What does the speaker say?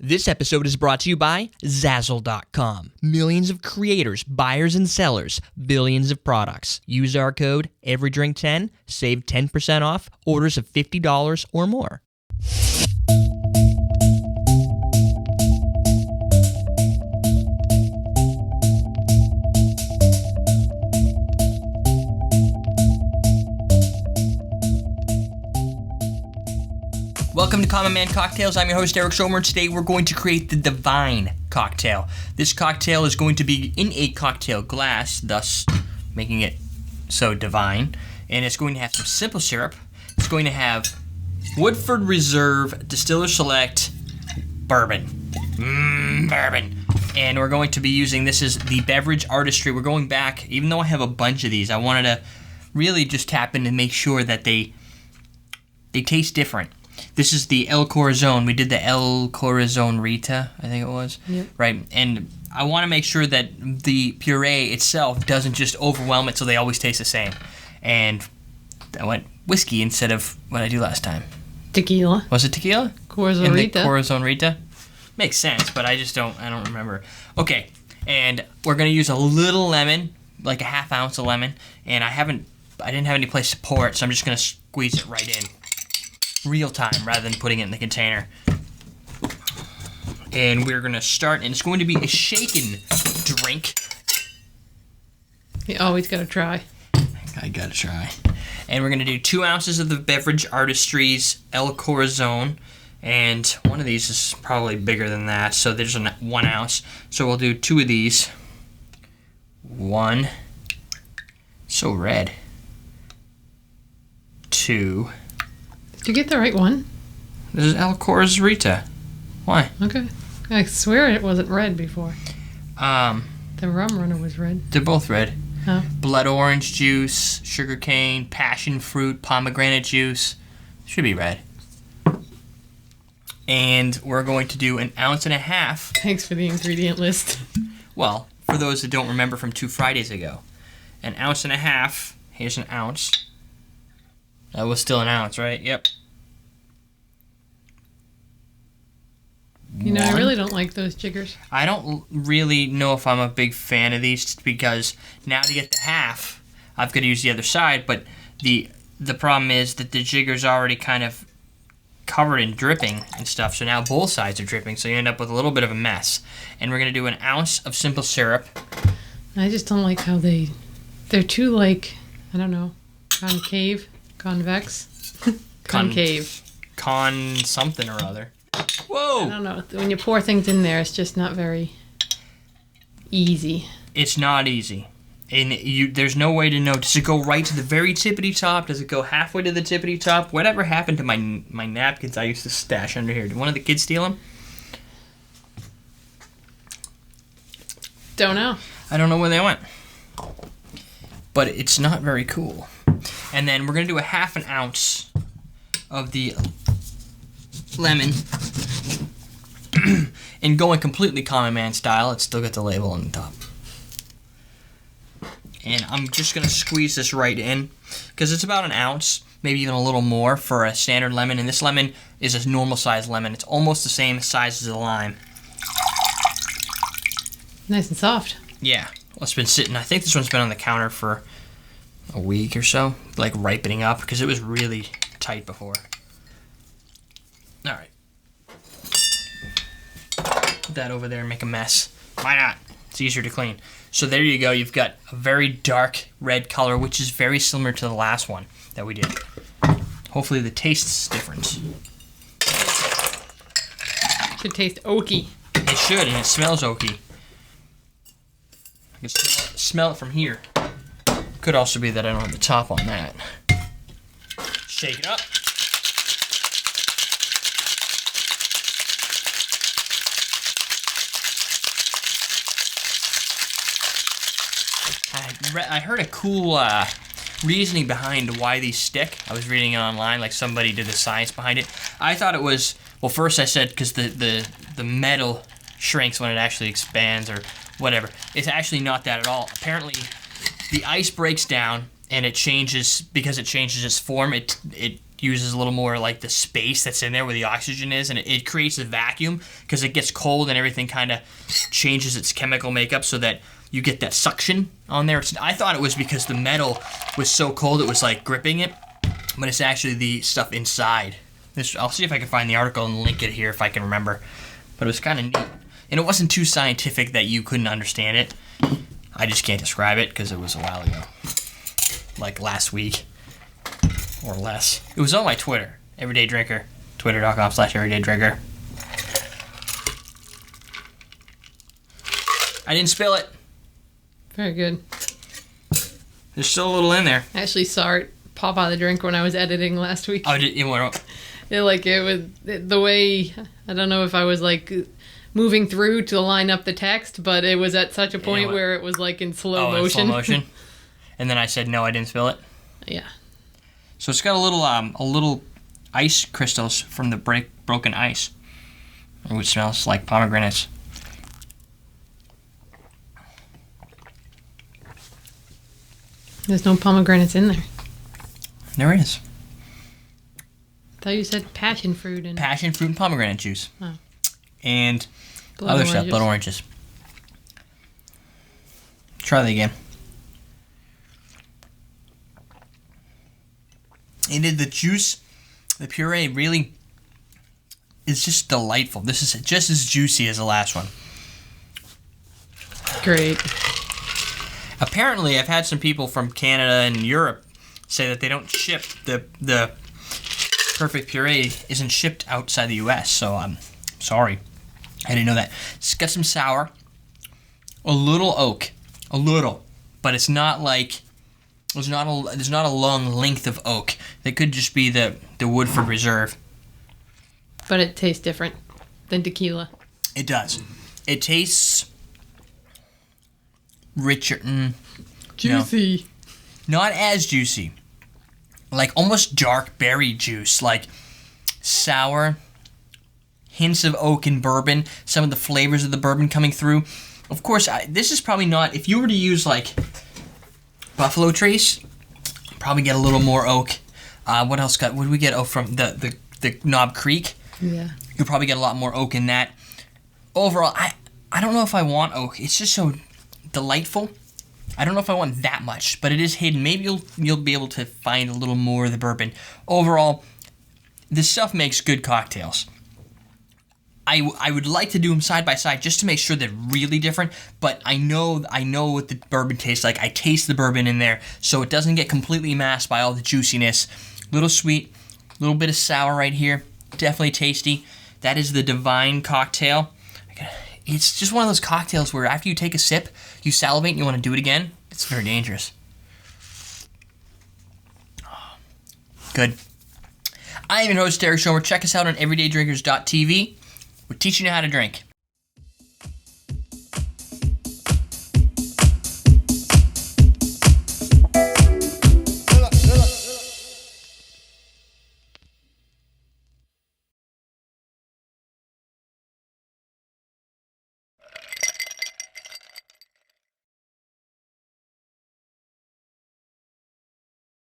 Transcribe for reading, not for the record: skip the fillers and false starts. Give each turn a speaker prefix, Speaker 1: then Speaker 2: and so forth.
Speaker 1: This episode is brought to you by Zazzle.com. Millions of creators, buyers, and sellers, billions of products. Use our code EVERYDRINK10, save 10% off orders of $50 or more. Welcome to Common Man Cocktails. I'm your host, Eric Schomer, and today we're going to create the Divine cocktail. This cocktail is going to be in a cocktail glass, thus making it so divine. And it's going to have some simple syrup. It's going to have Woodford Reserve Distiller Select Bourbon. Bourbon. And we're going to be using, this is the Beverage Artistry. We're going back, even though I have a bunch of these, I wanted to really just tap in and make sure that they taste different. This is the El Corazon. We did the El Corazon Rita, I think it was. Yep. Right? And I want to make sure that the puree itself doesn't just overwhelm it so they always taste the same. And I went whiskey instead of what I do last time.
Speaker 2: Tequila.
Speaker 1: Was it tequila?
Speaker 2: Corazon Rita.
Speaker 1: Corazon Rita? Makes sense, but I don't remember. Okay, and we're going to use a little lemon, like a half ounce of lemon. And I didn't have any place to pour it, so I'm just going to squeeze it right in. Real time rather than putting it in the container. And we're going to start, and it's going to be a shaken drink.
Speaker 2: You always got to try.
Speaker 1: I got to try. And we're going to do 2 ounces of the Beverage Artistry's El Corazon. And one of these is probably bigger than that, so there's 1 ounce. So we'll do 2 of these. 1. So red. 2.
Speaker 2: Did you get the right one?
Speaker 1: This is El Corazon Rita. Why?
Speaker 2: Okay. I swear it wasn't red before. The rum runner was red.
Speaker 1: They're both red.
Speaker 2: Oh.
Speaker 1: Blood orange juice, sugar cane, passion fruit, pomegranate juice. Should be red. And we're going to do 1.5 ounces.
Speaker 2: Thanks for the ingredient list.
Speaker 1: Well, for those that don't remember from 2 Fridays ago. 1.5 ounces. Here's 1 ounce. That was still 1 ounce, right? Yep.
Speaker 2: You know, I really don't like those jiggers.
Speaker 1: I don't really know if I'm a big fan of these because now to get the half, I've got to use the other side, but the problem is that the jigger's already kind of covered in dripping and stuff, so now both sides are dripping, so you end up with a little bit of a mess. And we're going to do 1 ounce of simple syrup.
Speaker 2: I just don't like how they're too, like, I don't know, concave, convex, concave.
Speaker 1: Con something or other. Whoa!
Speaker 2: I don't know. When you pour things in there, it's just not very easy.
Speaker 1: It's not easy. And there's no way to know. Does it go right to the very tippity top? Does it go halfway to the tippity top? Whatever happened to my napkins I used to stash under here? Did one of the kids steal them?
Speaker 2: Don't know.
Speaker 1: I don't know where they went. But it's not very cool. And then we're going to do 1/2 ounce of the lemon. And going completely Common Man style, it's still got the label on the top. And I'm just going to squeeze this right in because it's about 1 ounce, maybe even a little more for a standard lemon. And this lemon is a normal size lemon. It's almost the same size as a lime.
Speaker 2: Nice and soft.
Speaker 1: Yeah. Well, it's been sitting, I think this one's been on the counter for a week or so, like ripening up because it was really tight before. All right. Put that over there and make a mess. Why not? It's easier to clean. So there you go. You've got a very dark red color, which is very similar to the last one that we did. Hopefully the taste's different.
Speaker 2: Should taste oaky.
Speaker 1: It should, and it smells oaky. I can smell it from here. Could also be that I don't have the top on that. Shake it up. I heard a cool reasoning behind why these stick. I was reading it online, like somebody did the science behind it. I thought it was, well, first I said because the metal shrinks when it actually expands or whatever. It's actually not that at all. Apparently, the ice breaks down and it changes, because it changes its form, it uses a little more like the space that's in there where the oxygen is, and it creates a vacuum because it gets cold and everything kind of changes its chemical makeup so that you get that suction on there. I thought it was because the metal was so cold it was like gripping it, but it's actually the stuff inside. I'll see if I can find the article and link it here if I can remember, but it was kind of neat. And it wasn't too scientific that you couldn't understand it. I just can't describe it because it was a while ago. Like last week or less. It was on my Twitter, Everyday Drinker, twitter.com/everydaydrinker. I didn't spill it.
Speaker 2: Very good.
Speaker 1: There's still a little in there.
Speaker 2: I actually saw it pop out of the drink when I was editing last week.
Speaker 1: Oh, did you want to?
Speaker 2: The way, I don't know if I was like moving through to line up the text, but it was at such a point where it was like in slow motion.
Speaker 1: In slow motion. And then I said, no, I didn't spill it.
Speaker 2: Yeah.
Speaker 1: So it's got a little ice crystals from the broken ice, which smells like pomegranates.
Speaker 2: There's no pomegranates in there.
Speaker 1: There is.
Speaker 2: I thought you said passion fruit and
Speaker 1: pomegranate juice.
Speaker 2: Oh.
Speaker 1: And
Speaker 2: blood
Speaker 1: other
Speaker 2: oranges.
Speaker 1: stuff, blood oranges. Try that again. And the juice, the puree really is just delightful. This is just as juicy as the last one.
Speaker 2: Great.
Speaker 1: Apparently, I've had some people from Canada and Europe say that they don't ship the perfect puree isn't shipped outside the U.S. So I'm sorry, I didn't know that. It's got some sour, a little oak, but it's not like there's not a long length of oak. That could just be the Woodford Reserve.
Speaker 2: But it tastes different than tequila.
Speaker 1: It does. It tastes richer.
Speaker 2: Juicy.
Speaker 1: No, not as juicy. Like almost dark berry juice. Like sour. Hints of oak and bourbon. Some of the flavors of the bourbon coming through. Of course, this is probably not... If you were to use like Buffalo Trace, probably get a little more oak. What else what did we get? Oh, from the Knob Creek.
Speaker 2: Yeah.
Speaker 1: You'll probably get a lot more oak in that. Overall, I don't know if I want oak. It's just so delightful. I don't know if I want that much, but it is hidden. Maybe you'll be able to find a little more of the bourbon. Overall, this stuff makes good cocktails. I would like to do them side by side just to make sure they're really different, but I know what the bourbon tastes like. I taste the bourbon in there, so it doesn't get completely masked by all the juiciness. Little sweet, little bit of sour right here. Definitely tasty. That is the Divine cocktail. It's just one of those cocktails where after you take a sip, you salivate and you want to do it again. It's very dangerous. Good. I am your host, Derek Schomer. Check us out on everydaydrinkers.tv. We're teaching you how to drink.